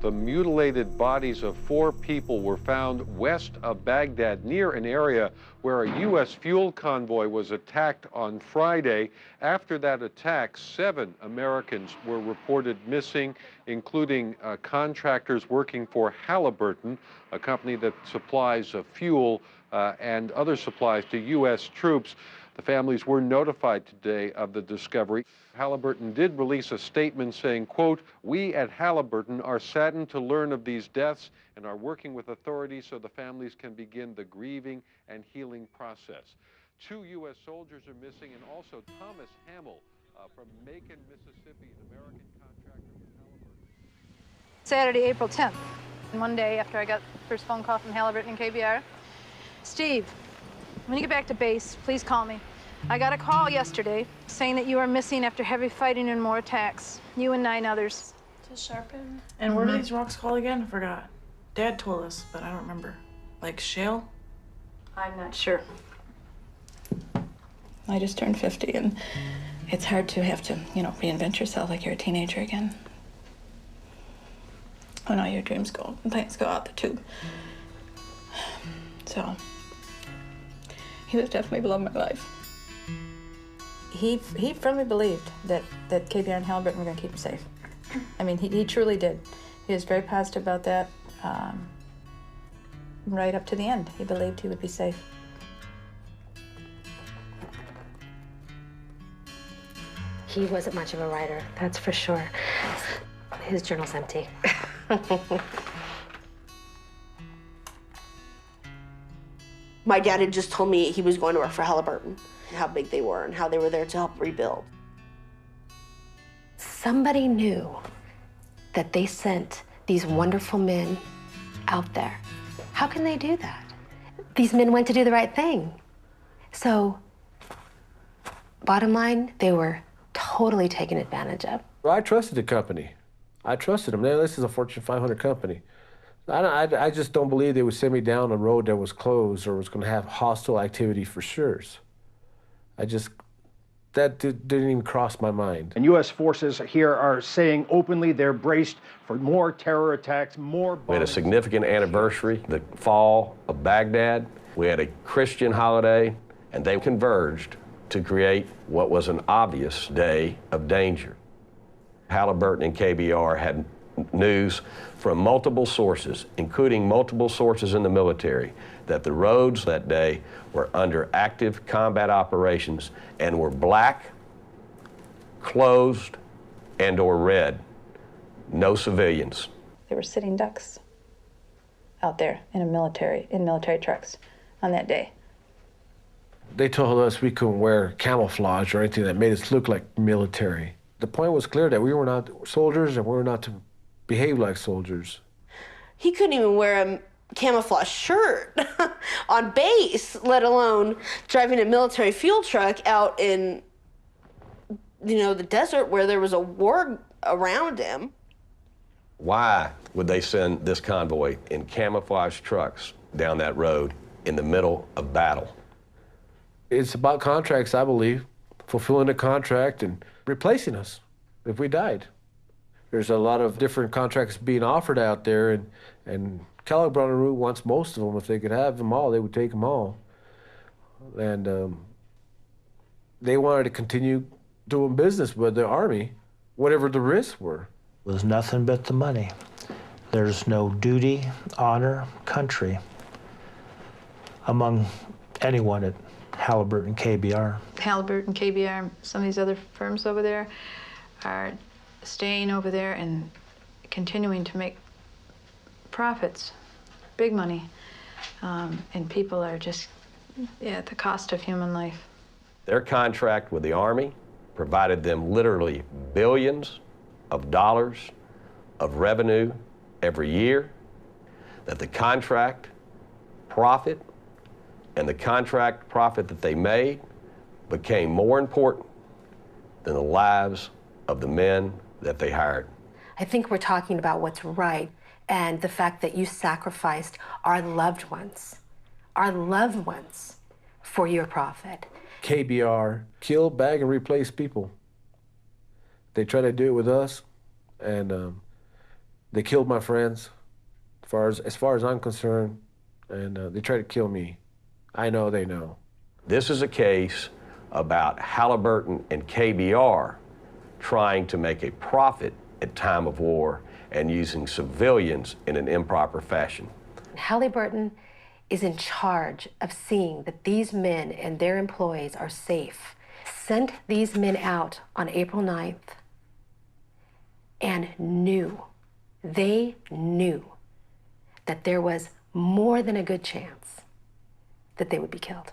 The mutilated bodies of 4 people were found west of Baghdad near an area where a U.S. fuel convoy was attacked on Friday. After that attack, 7 Americans were reported missing, including contractors working for Halliburton, a company that supplies fuel and other supplies to U.S. troops. The families were notified today of the discovery. Halliburton did release a statement saying, quote, "We at Halliburton are saddened to learn of these deaths and are working with authorities so the families can begin the grieving and healing process." 2 U.S. soldiers are missing, and also Thomas Hamill from Macon, Mississippi, an American contractor with Halliburton. Saturday, April 10th, one day after I got the first phone call from Halliburton and KBR. Steve, when you get back to base, please call me. I got a call yesterday saying that you are missing after heavy fighting and more attacks. You and 9 others. To sharpen. And what are these rocks called again? I forgot. Dad told us, but I don't remember. Like shale? I'm not sure. I just turned 50, and it's hard to have to, reinvent yourself like you're a teenager again. When all your dreams go and things go out the tube. So, he was definitely the love of my life. He firmly believed that KBR and Halliburton were going to keep him safe. I mean, he truly did. He was very positive about that. Right up to the end, he believed he would be safe. He wasn't much of a writer, that's for sure. His journal's empty. My dad had just told me he was going to work for Halliburton, how big they were and how they were there to help rebuild. Somebody knew that they sent these wonderful men out there. How can they do that? These men went to do the right thing. So, bottom line, they were totally taken advantage of. Well, I trusted the company. I trusted them. Now, this is a Fortune 500 company. I just don't believe they would send me down a road that was closed or was going to have hostile activity for sure. That didn't even cross my mind. And U.S. forces here are saying openly they're braced for more terror attacks, more bombings. We had a significant anniversary, the fall of Baghdad. We had a Christian holiday, and they converged to create what was an obvious day of danger. Halliburton and KBR had news from multiple sources, including multiple sources in the military, that the roads that day were under active combat operations and were black, closed, and or red. No civilians. They were sitting ducks out there in military trucks on that day. They told us we couldn't wear camouflage or anything that made us look like military. The point was clear that we were not soldiers and we were not to behave like soldiers. He couldn't even wear a camouflage shirt on base, let alone driving a military fuel truck out in, the desert where there was a war around him. Why would they send this convoy in camouflage trucks down that road in the middle of battle? It's about contracts, I believe, fulfilling a contract and replacing us if we died. There's a lot of different contracts being offered out there, and Halliburton wants most of them. If they could have them all, they would take them all. And they wanted to continue doing business with the Army, whatever the risks were. It was nothing but the money. There's no duty, honor, country among anyone at Halliburton KBR. Halliburton, KBR, some of these other firms over there are staying over there and continuing to make profits, big money, and people are just at the cost of human life. Their contract with the Army provided them literally billions of dollars of revenue every year, that the contract profit and the contract profit that they made became more important than the lives of the men that they hired. I think we're talking about what's right and the fact that you sacrificed our loved ones for your profit. KBR kill, bag, and replace people. They try to do it with us, and They killed my friends, as far as I'm concerned, and they tried to kill me. I know they know. This is a case about Halliburton and KBR trying to make a profit at time of war and using civilians in an improper fashion. Halliburton is in charge of seeing that these men and their employees are safe. Sent these men out on April 9th and they knew that there was more than a good chance that they would be killed.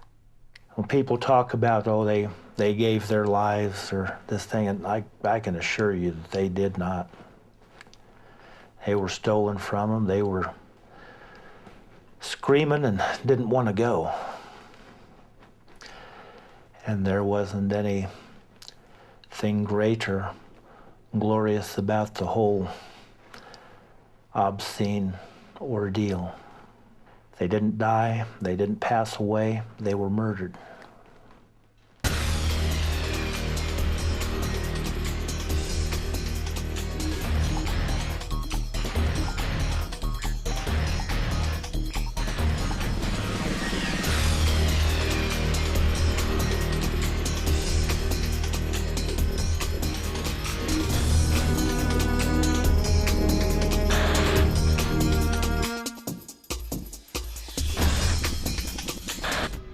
When people talk about, oh, they gave their lives or this thing, and I can assure you that they did not. They were stolen from them. They were screaming and didn't want to go. And there wasn't anything great or glorious about the whole obscene ordeal. They didn't die, they didn't pass away, they were murdered.